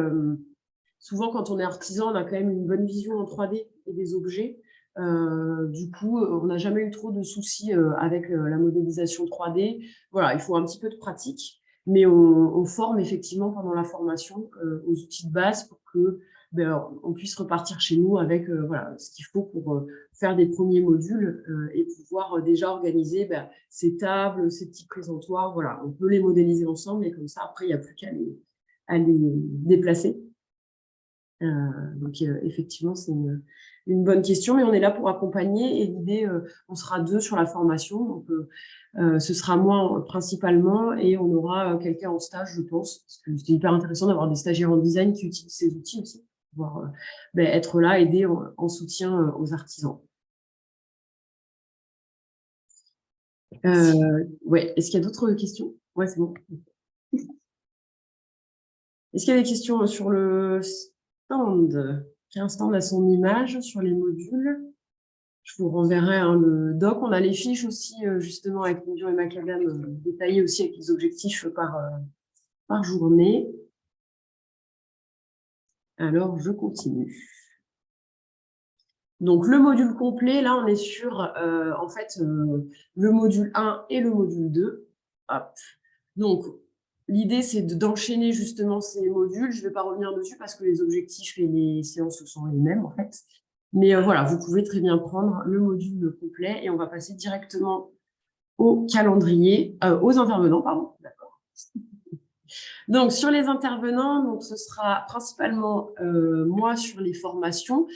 Souvent, quand on est artisan, on a quand même une bonne vision en 3D et des objets. Du coup, on n'a jamais eu trop de soucis avec la modélisation 3D. Voilà, il faut un petit peu de pratique, mais on forme effectivement pendant la formation aux outils de base pour que on puisse repartir chez nous avec voilà, ce qu'il faut pour faire des premiers modules et pouvoir déjà organiser ces tables, ces petits présentoirs. Voilà, on peut les modéliser ensemble et comme ça, après, il n'y a plus qu'à les déplacer. Donc, effectivement, c'est une bonne question, mais on est là pour accompagner et l'idée, on sera 2 sur la formation, donc ce sera moi principalement et on aura quelqu'un en stage, je pense, parce que c'est hyper intéressant d'avoir des stagiaires en design qui utilisent ces outils aussi, pour pouvoir être là, aider en soutien aux artisans. Ouais, est-ce qu'il y a d'autres questions? Ouais, c'est bon. Est-ce qu'il y a des questions sur le stand? Un stand à son image sur les modules. Je vous renverrai le doc. On a les fiches aussi, justement, avec Mondiaux et Macadam, détaillées aussi avec les objectifs par journée. Alors, je continue. Donc, le module complet, là, on est sur, en fait, le module 1 et le module 2. Hop. Donc, l'idée, c'est d'enchaîner justement ces modules. Je ne vais pas revenir dessus parce que les objectifs et les séances sont les mêmes, en fait. Mais voilà, vous pouvez très bien prendre le module complet et on va passer directement au calendrier, aux intervenants, pardon. D'accord. Donc, sur les intervenants, donc, ce sera principalement moi sur les formations.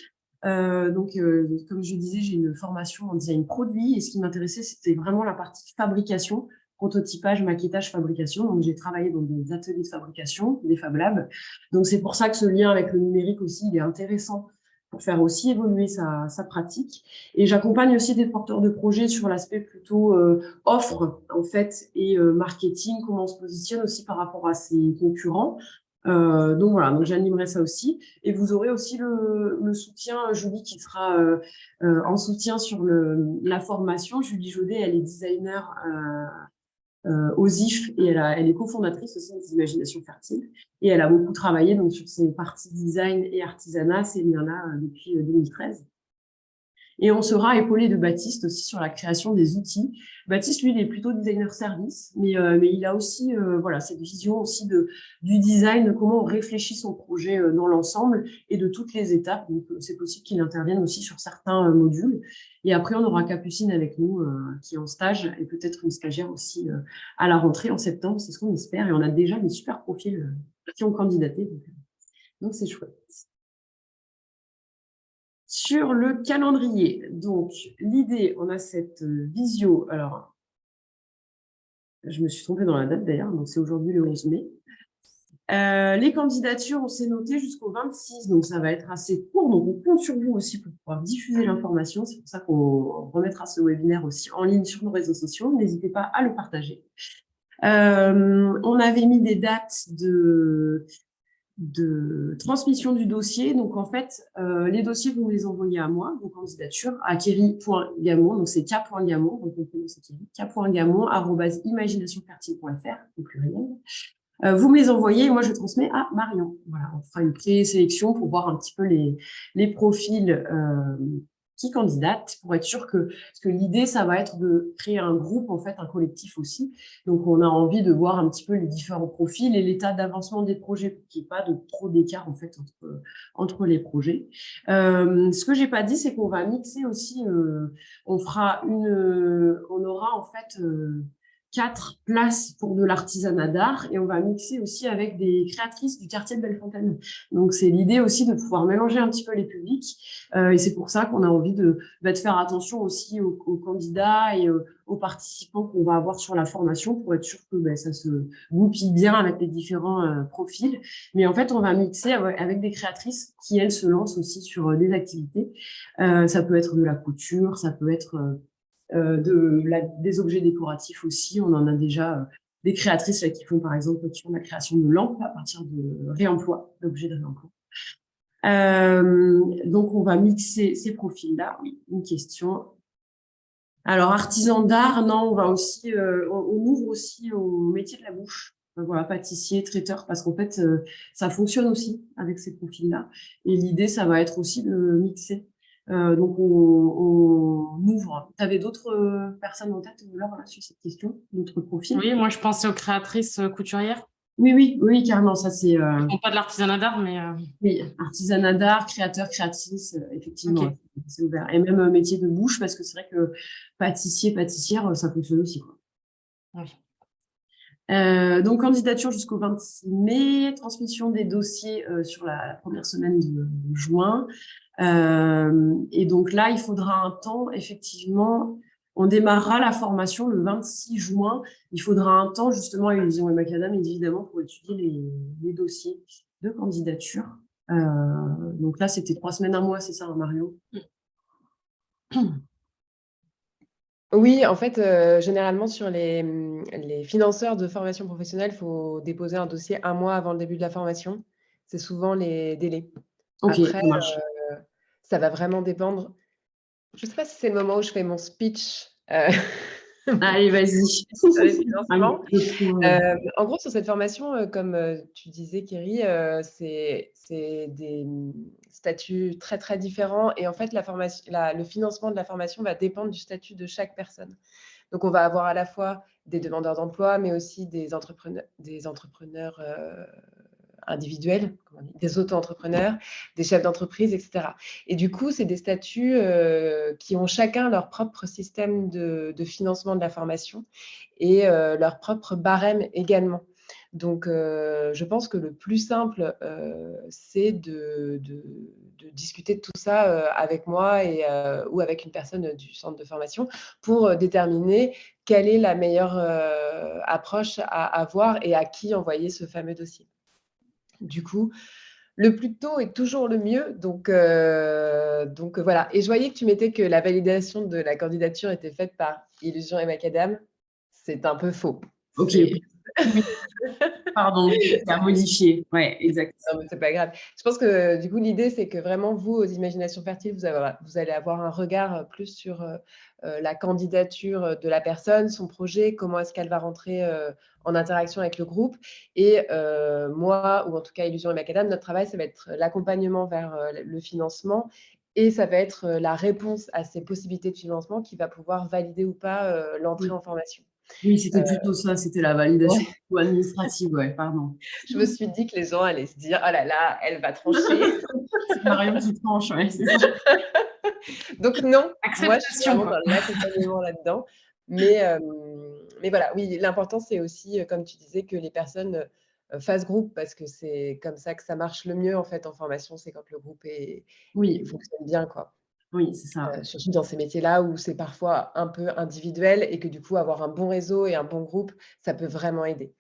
Comme je disais, j'ai une formation en design produit et ce qui m'intéressait, c'était vraiment la partie fabrication, prototypage, maquettage, fabrication. Donc, j'ai travaillé dans des ateliers de fabrication, des Fab Labs. Donc, c'est pour ça que ce lien avec le numérique aussi, il est intéressant pour faire aussi évoluer sa pratique. Et j'accompagne aussi des porteurs de projets sur l'aspect plutôt offre, en fait, et marketing, comment on se positionne aussi par rapport à ses concurrents. Donc voilà, donc j'animerai ça aussi. Et vous aurez aussi le soutien, Julie, qui sera en soutien sur la formation. Julie Jaudet, elle est designer aux IF et elle est cofondatrice aussi des Imaginations Fertiles. Et elle a beaucoup travaillé donc, sur ces parties design et artisanat, ces liens-là, depuis 2013. Et on sera épaulé de Baptiste aussi sur la création des outils. Baptiste, lui, il est plutôt designer service, mais il a aussi voilà, cette vision aussi du design, de comment on réfléchit son projet dans l'ensemble et de toutes les étapes. Donc, c'est possible qu'il intervienne aussi sur certains modules. Et après, on aura Capucine avec nous, qui est en stage, et peut-être une stagiaire aussi à la rentrée en septembre, c'est ce qu'on espère. Et on a déjà des super profils qui ont candidaté. Donc c'est chouette. Sur le calendrier, donc l'idée, on a cette visio. Alors, je me suis trompée dans la date d'ailleurs, donc c'est aujourd'hui le 11 mai. Les candidatures, on s'est noté jusqu'au 26, donc ça va être assez court. Donc on compte sur vous aussi pour pouvoir diffuser l'information. C'est pour ça qu'on remettra ce webinaire aussi en ligne sur nos réseaux sociaux. N'hésitez pas à le partager. On avait mis des dates de transmission du dossier. Donc, en fait, les dossiers, vous me les envoyez à moi, vos candidatures, à kerry.gamon, donc c'est k.gamon, donc on prononce k.gamon, @imaginationfertile.fr, au pluriel. Vous me les envoyez et moi, je transmets à Marion. Voilà, on fera une présélection pour voir un petit peu les profils qui candidatent pour être sûr parce que l'idée, ça va être de créer un groupe, en fait, un collectif aussi. Donc, on a envie de voir un petit peu les différents profils et l'état d'avancement des projets pour qu'il n'y ait pas de trop d'écart, en fait, entre les projets. Ce que j'ai pas dit, c'est qu'on va mixer aussi, on aura, en fait, 4 places pour de l'artisanat d'art et on va mixer aussi avec des créatrices du quartier de Bellefontaine. Donc, c'est l'idée aussi de pouvoir mélanger un petit peu les publics et c'est pour ça qu'on a envie de faire attention aussi aux candidats et aux participants qu'on va avoir sur la formation pour être sûr que ça se goupille bien avec les différents profils. Mais en fait, on va mixer avec des créatrices qui, elles, se lancent aussi sur des activités. Ça peut être de la couture, ça peut être des objets décoratifs aussi. On en a déjà des créatrices là, qui font par exemple la création de lampes à partir de réemploi, d'objets de réemploi. Donc, on va mixer ces profils-là. Oui, une question. Alors, artisan d'art, non, on va aussi, on ouvre aussi au métier de la bouche. Voilà, pâtissier, traiteur, parce qu'en fait, ça fonctionne aussi avec ces profils-là. Et l'idée, ça va être aussi de mixer. Donc, on ouvre. Tu avais d'autres personnes en tête, Laure, là, sur cette question, d'autres profils? Oui, moi, je pensais aux créatrices couturières. Oui, carrément, ça c'est... Elles font pas de l'artisanat d'art, mais... Oui, artisanat d'art, créateur, créatrice, effectivement, Ok. c'est ouvert. Et même métier de bouche, parce que c'est vrai que pâtissier, pâtissière, ça fonctionne aussi, quoi. Oui. Donc, candidature jusqu'au 26 mai, transmission des dossiers sur la première semaine de juin. Et donc là, il faudra un temps, effectivement, on démarrera la formation le 26 juin. Il faudra un temps, justement, à Illusion et Macadam, évidemment, pour étudier les dossiers de candidature. Donc là, c'était 3 semaines, 1 mois, c'est ça, hein, Mario? Oui, en fait, généralement, sur les financeurs de formation professionnelle, il faut déposer un dossier 1 mois avant le début de la formation. C'est souvent les délais. Ok, Après, ça marche. ça va vraiment dépendre. Je ne sais pas si c'est le moment où je fais mon speech Allez, vas-y. sur les financements. En gros, sur cette formation, comme tu disais, Kéry, c'est des statuts très, très différents. Et en fait, le financement de la formation va dépendre du statut de chaque personne. Donc, on va avoir à la fois des demandeurs d'emploi, mais aussi des entrepreneurs individuels, des auto-entrepreneurs, des chefs d'entreprise, etc. Et du coup, c'est des statuts qui ont chacun leur propre système de financement de la formation et leur propre barème également. Donc, je pense que le plus simple, c'est de discuter de tout ça avec moi ou avec une personne du centre de formation pour déterminer quelle est la meilleure approche à avoir et à qui envoyer ce fameux dossier. Du coup, le plus tôt est toujours le mieux. Donc voilà. Et je voyais que tu mettais que la validation de la candidature était faite par Illusion et Macadam. C'est un peu faux. Ok. Oui. Pardon, c'est à modifier. Ouais, exact. Non, mais c'est pas grave. Je pense que du coup, l'idée, c'est que vraiment, vous, aux imaginations fertiles, vous allez avoir un regard plus sur la candidature de la personne, son projet, comment est-ce qu'elle va rentrer en interaction avec le groupe. Et moi, ou en tout cas Illusion et Macadam, notre travail, ça va être l'accompagnement vers le financement. Et ça va être la réponse à ces possibilités de financement qui va pouvoir valider ou pas l'entrée en formation. Oui, c'était plutôt ça, c'était la validation administrative, ouais, pardon. Je me suis dit que les gens allaient se dire « Oh là là, elle va trancher ». C'est Marion qui tranche, ouais, c'est ça. Donc non, Acceptation, moi je suis vraiment dans l'accompagnement là-dedans. Mais voilà, oui, l'important c'est aussi, comme tu disais, que les personnes fassent groupe parce que c'est comme ça que ça marche le mieux en fait en formation, c'est quand le groupe fonctionne bien, quoi. Oui, c'est ça. Surtout dans ces métiers-là où c'est parfois un peu individuel et que du coup avoir un bon réseau et un bon groupe, ça peut vraiment aider.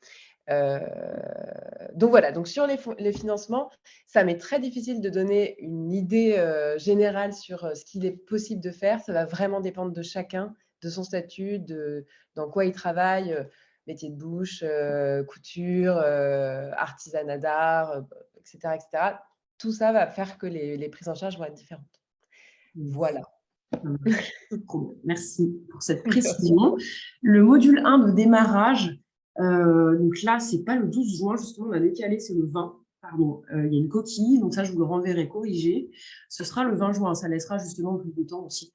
Donc voilà, donc sur les financements, ça m'est très difficile de donner une idée générale sur ce qu'il est possible de faire. Ça va vraiment dépendre de chacun, de son statut, dans quoi il travaille, métier de bouche, couture, artisanat d'art, etc., etc. Tout ça va faire que les prises en charge vont être différentes. Voilà. Merci pour cette précision. Le module 1 de démarrage, donc là, c'est pas le 12 juin, justement, on a décalé, c'est le 20. Pardon, il y a une coquille, donc ça, je vous le renverrai corrigé. Ce sera le 20 juin, ça laissera justement plus de temps aussi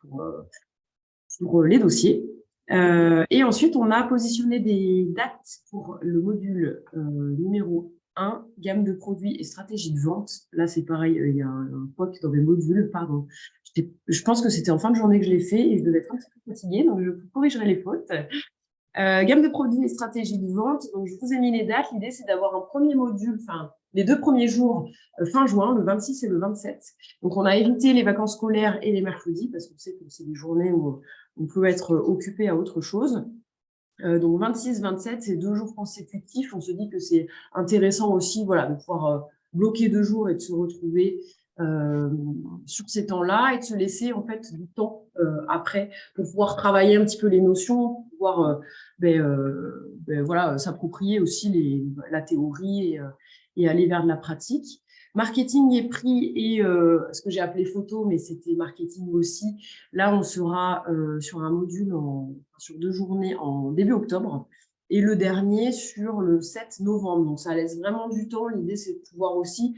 pour les dossiers. Et ensuite, on a positionné des dates pour le module numéro 1, gamme de produits et stratégie de vente. Là, c'est pareil, il y a un POC dans les modules, pardon. Je pense que c'était en fin de journée que je l'ai fait et je devais être un petit peu fatiguée, donc je corrigerai les fautes. Gamme de produits et stratégie de vente. Donc, je vous ai mis les dates. L'idée, c'est d'avoir un premier module, enfin, les 2 premiers jours, fin juin, le 26 et le 27. Donc, on a évité les vacances scolaires et les mercredis parce qu'on sait que c'est des journées où on peut être occupé à autre chose. Donc, 26, 27, c'est 2 jours consécutifs. On se dit que c'est intéressant aussi, voilà, de pouvoir bloquer 2 jours et de se retrouver sur ces temps-là et de se laisser en fait du temps après pour pouvoir travailler un petit peu les notions, pour pouvoir voilà, s'approprier aussi la théorie et aller vers de la pratique. Marketing et prix et ce que j'ai appelé photo, mais c'était marketing aussi. Là, on sera sur un module sur 2 journées en début octobre et le dernier sur le 7 novembre. Donc, ça laisse vraiment du temps. L'idée, c'est de pouvoir aussi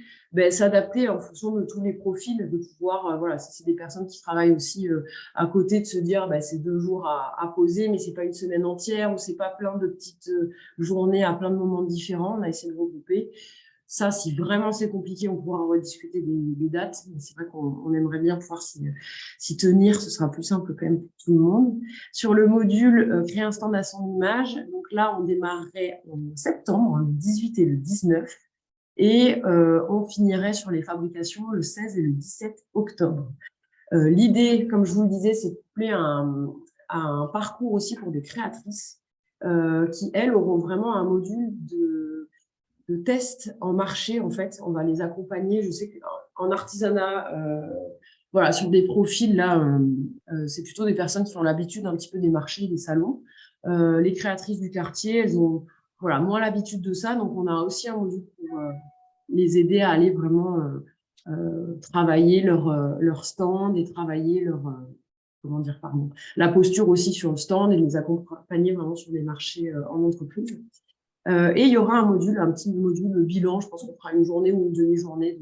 s'adapter en fonction de tous les profils, de pouvoir, voilà, si c'est des personnes qui travaillent aussi à côté, de se dire, c'est 2 jours à poser, mais c'est pas une semaine entière ou c'est pas plein de petites journées à plein de moments différents. On a essayé de regrouper. Ça, si vraiment c'est compliqué, on pourra rediscuter des dates. Mais c'est vrai qu'on aimerait bien pouvoir s'y tenir. Ce sera plus simple quand même pour tout le monde. Sur le module créer un stand à son image, donc là, on démarrerait en septembre, le 18 et le 19. Et on finirait sur les fabrications le 16 et le 17 octobre. L'idée, comme je vous le disais, c'est de coupler un parcours aussi pour des créatrices qui, elles, auront vraiment un module de test en marché. En fait, on va les accompagner. Je sais qu'en artisanat, voilà, sur des profils, là, c'est plutôt des personnes qui ont l'habitude un petit peu des marchés, des salons. Les créatrices du quartier, elles ont voilà, moins l'habitude de ça. Donc, on a aussi un module pour les aider à aller vraiment travailler leur stand et travailler comment dire, pardon, la posture aussi sur le stand et les accompagner vraiment sur des marchés en entreprise. Et il y aura un petit module bilan. Je pense qu'on fera une journée ou une demi-journée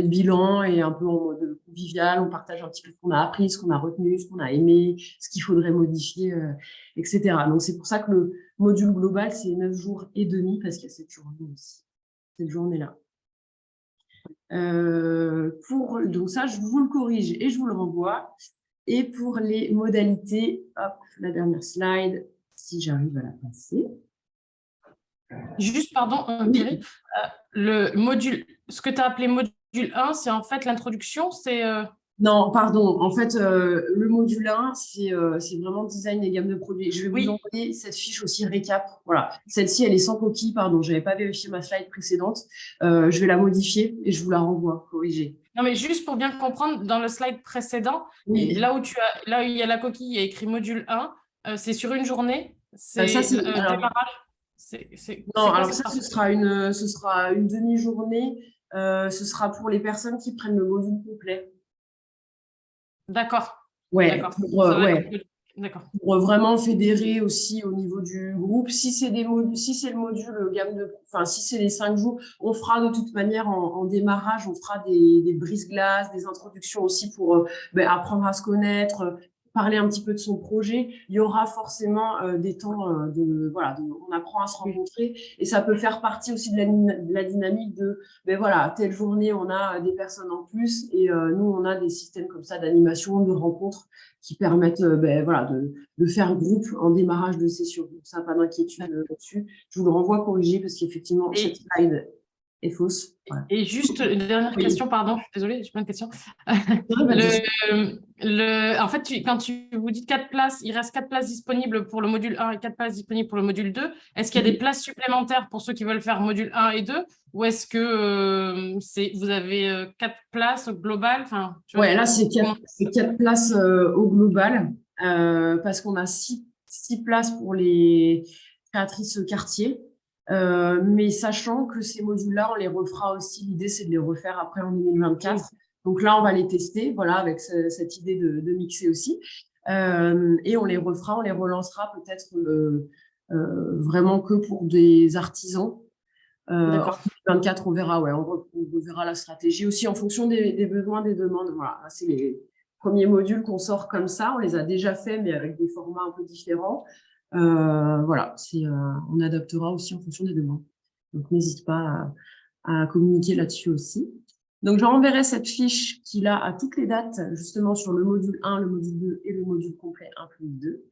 de bilan et un peu en mode convivial. On partage un petit peu ce qu'on a appris, ce qu'on a retenu, ce qu'on a aimé, ce qu'il faudrait modifier, etc. Donc, c'est pour ça que le module global, c'est 9 jours et demi parce qu'il y a cette journée aussi, cette journée-là. Donc ça, je vous le corrige et je vous le renvoie. Et pour les modalités, hop, la dernière slide, si j'arrive à la passer. Juste, pardon, Pierre, le module, ce que tu as appelé module 1, c'est en fait l'introduction, c'est… Non, pardon. En fait, le module 1, c'est vraiment design et gamme de produits. Je vais vous envoyer cette fiche aussi récap. Voilà. Celle-ci, elle est sans coquille, pardon. Je n'avais pas vérifié ma slide précédente. Je vais la modifier et je vous la renvoie corrigée. Non, mais juste pour bien comprendre, dans le slide précédent, Oui. là où il y a la coquille, il y a écrit module 1, c'est sur une journée, c'est démarrage. Non, alors ça, ce sera une demi-journée. Ce sera pour les personnes qui prennent le module complet. D'accord. Ouais, D'accord. Pour vraiment fédérer aussi au niveau du groupe. Si c'est le module si c'est les 5 jours, on fera de toute manière en démarrage, on fera des brise-glaces, des introductions aussi pour apprendre à se connaître, parler un petit peu de son projet. Il y aura forcément des temps on apprend à se rencontrer et ça peut faire partie aussi de la dynamique de telle journée on a des personnes en plus et nous on a des systèmes comme ça d'animation, de rencontres qui permettent de faire groupe en démarrage de session. Donc, ça, pas d'inquiétude là-dessus. Je vous le renvoie corrigé parce qu'effectivement, cette slide est fausse. Voilà. Et juste une dernière question, pardon, je suis désolée, j'ai plein de questions. En fait, quand tu vous dites 4 places, il reste 4 places disponibles pour le module 1 et 4 places disponibles pour le module 2. Est-ce qu'il y a des places supplémentaires pour ceux qui veulent faire module 1 et 2 ou est-ce que vous avez 4 places au global là, c'est 4 places au global parce qu'on a 6 places pour les créatrices quartier. Mais sachant que ces modules-là, on les refera aussi. L'idée, c'est de les refaire après en 2024. Donc là, on va les tester, avec cette idée de mixer aussi. Et on les refera, on les relancera peut-être vraiment que pour des artisans. En 2024, on verra, on verra la stratégie aussi en fonction des besoins, des demandes. Voilà, c'est les premiers modules qu'on sort comme ça. On les a déjà faits, mais avec des formats un peu différents. On adaptera aussi en fonction des demandes. Donc, n'hésite pas à communiquer là-dessus aussi. Donc, je renverrai cette fiche qui a à toutes les dates, justement, sur le module 1, le module 2 et le module complet 1 plus 2.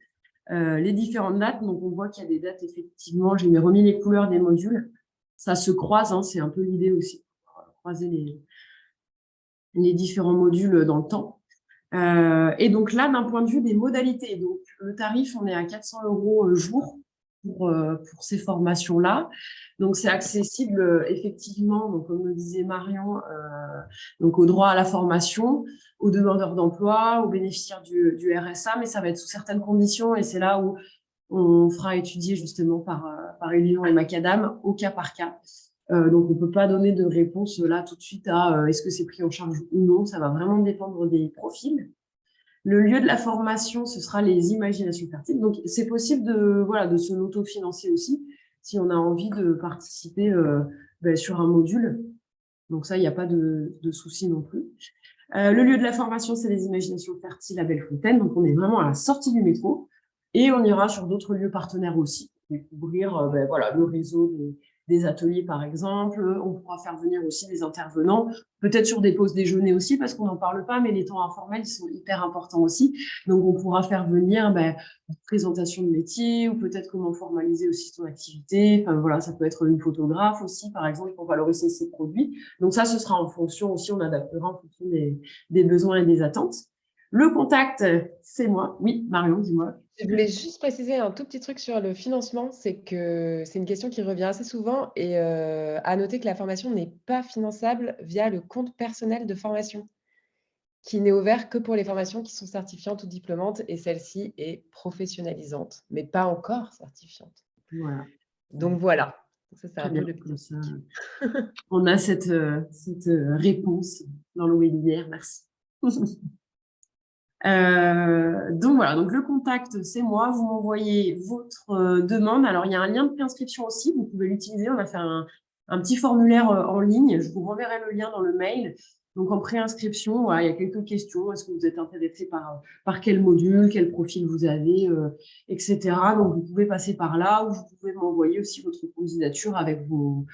Les différentes dates, donc on voit qu'il y a des dates, effectivement. J'ai remis les couleurs des modules. Ça se croise, c'est un peu l'idée aussi, croiser les différents modules dans le temps. Et donc là, d'un point de vue des modalités, donc le tarif, on est à 400 € jour pour ces formations-là. Donc, c'est accessible effectivement, donc, comme le disait Marion, donc au droit à la formation, aux demandeurs d'emploi, aux bénéficiaires du RSA, mais ça va être sous certaines conditions et c'est là où on fera étudier justement par Elion et Macadam au cas par cas. Donc, on ne peut pas donner de réponse là tout de suite à est-ce que c'est pris en charge ou non. Ça va vraiment dépendre des profils. Le lieu de la formation, ce sera les imaginations fertiles. Donc, c'est possible de se l'autofinancer aussi si on a envie de participer sur un module. Donc, ça, il n'y a pas de souci non plus. Le lieu de la formation, c'est les imaginations fertiles à Bellefontaine. Donc, on est vraiment à la sortie du métro. Et on ira sur d'autres lieux partenaires aussi, découvrir le réseau des ateliers, par exemple. On pourra faire venir aussi des intervenants, peut-être sur des pauses déjeuner aussi, parce qu'on n'en parle pas, mais les temps informels sont hyper importants aussi. Donc, on pourra faire venir une présentation de métier ou peut-être comment formaliser aussi son activité. Enfin, voilà, ça peut être une photographe aussi, par exemple, pour valoriser ses produits. Donc, ça, ce sera en fonction aussi, on adaptera en fonction des besoins et des attentes. Le contact, c'est moi. Oui, Marion, dis-moi. Je voulais juste préciser un tout petit truc sur le financement, c'est que c'est une question qui revient assez souvent et à noter que la formation n'est pas finançable via le compte personnel de formation, qui n'est ouvert que pour les formations qui sont certifiantes ou diplômantes et celle-ci est professionnalisante, mais pas encore certifiante. Voilà. Donc voilà, ça c'est un peu le petit ça. On a cette réponse dans le webinaire, merci. Donc voilà, donc le contact, c'est moi. Vous m'envoyez votre demande. Alors, il y a un lien de préinscription aussi. Vous pouvez l'utiliser. On a fait un petit formulaire en ligne. Je vous renverrai le lien dans le mail. Donc, en préinscription, voilà, il y a quelques questions. Est-ce que vous êtes intéressé par quel module, quel profil vous avez, etc. Donc, vous pouvez passer par là ou vous pouvez m'envoyer aussi votre candidature avec vos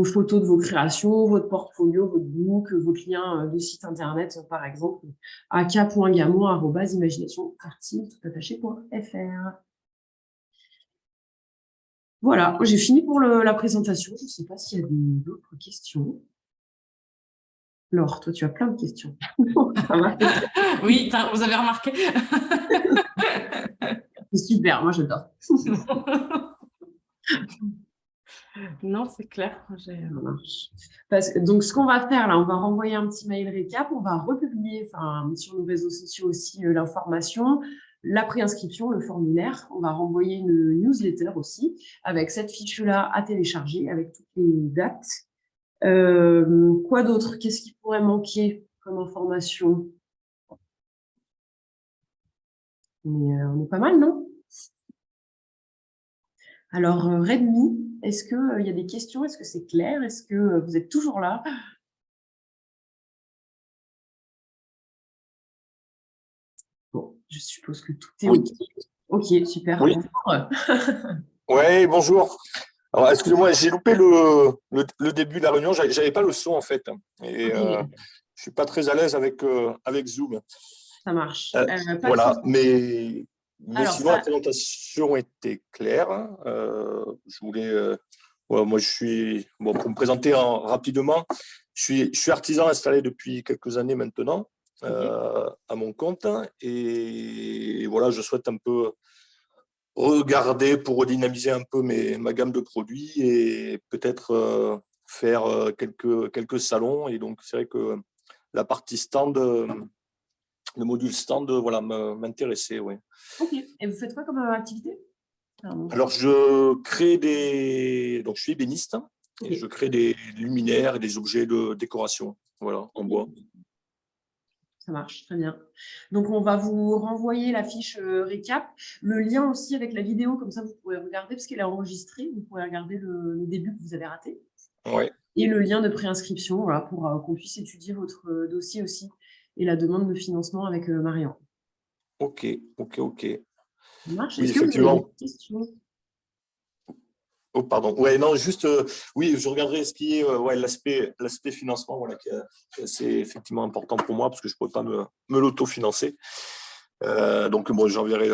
photos de vos créations, votre portfolio, votre book, votre lien de site internet, par exemple, ak.gamon@imaginationfertile.fr. Voilà, j'ai fini pour la présentation. Je ne sais pas s'il y a d'autres questions. Laure, toi, tu as plein de questions. Ça va. Oui, vous avez remarqué. C'est super, moi j'adore. Non, c'est clair. Donc, ce qu'on va faire là, on va renvoyer un petit mail récap, on va republier sur nos réseaux sociaux aussi l'information, la préinscription, le formulaire. On va renvoyer une newsletter aussi avec cette fiche-là à télécharger avec toutes les dates. Quoi d'autre? Qu'est-ce qui pourrait manquer comme information? On est pas mal, non? Alors, Redmi, est-ce qu'il y a des questions? Est-ce que c'est clair? Est-ce que vous êtes toujours là? Bon, je suppose que tout est OK. OK, super. Oui. Bonjour. Oui, bonjour. Alors, excusez-moi, j'ai loupé le début de la réunion. J'avais pas le son, en fait. Et OK. je suis pas très à l'aise avec Zoom. Ça marche. Pas voilà, mais alors, sinon, la présentation était claire. Je voulais… moi, je suis… Bon, pour me présenter rapidement, je suis artisan installé depuis quelques années maintenant, à mon compte. Et voilà, je souhaite un peu regarder pour redynamiser un peu ma gamme de produits et peut-être faire quelques salons. Et donc, c'est vrai que la partie stand, le module stand, voilà, m'intéressait. Ouais. OK. Et vous faites quoi comme activité? Alors, je crée donc je suis ébéniste et je crée des luminaires et des objets de décoration, voilà, en bois. Ça marche, très bien. Donc, on va vous renvoyer la fiche récap, le lien aussi avec la vidéo, comme ça vous pourrez regarder, parce qu'elle est enregistrée, vous pourrez regarder le début que vous avez raté. Ouais. Et le lien de préinscription, voilà, pour qu'on puisse étudier votre dossier aussi et la demande de financement avec Marian. Ok. Ça marche. Oui, est-ce que vous effectivement. avez des questions? Oh, pardon. Ouais, non, juste, oui, je regarderai ce qui est l'aspect financement, voilà, c'est effectivement important pour moi parce que je ne pourrais pas me l'autofinancer. Donc, bon, j'enverrai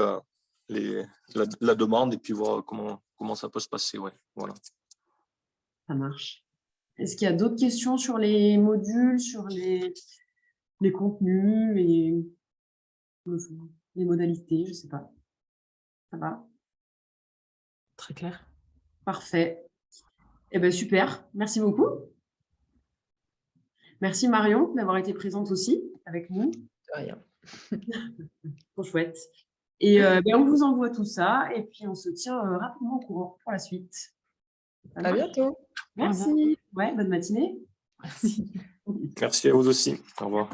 la demande et puis voir comment ça peut se passer. Ouais, voilà. Ça marche. Est-ce qu'il y a d'autres questions sur les modules, sur les contenus, les modalités? Je ne sais pas. Ça va? Très clair. Parfait. Eh bien, super. Merci beaucoup. Merci Marion d'avoir été présente aussi avec nous. De rien. Trop chouette. Et on vous envoie tout ça et puis on se tient rapidement au courant pour la suite. À bientôt. Merci. Ouais, bonne matinée. Merci. Merci à vous aussi. Au revoir.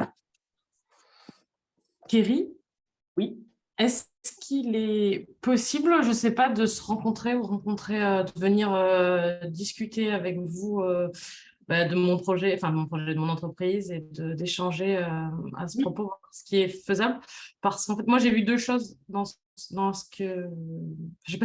Kerry, oui. Est-ce qu'il est possible, je ne sais pas, de se rencontrer ou de venir discuter avec vous de mon projet, de mon entreprise et d'échanger à ce propos, voir ce qui est faisable. Parce qu'en fait, moi, j'ai vu deux choses dans ce que… Je sais pas si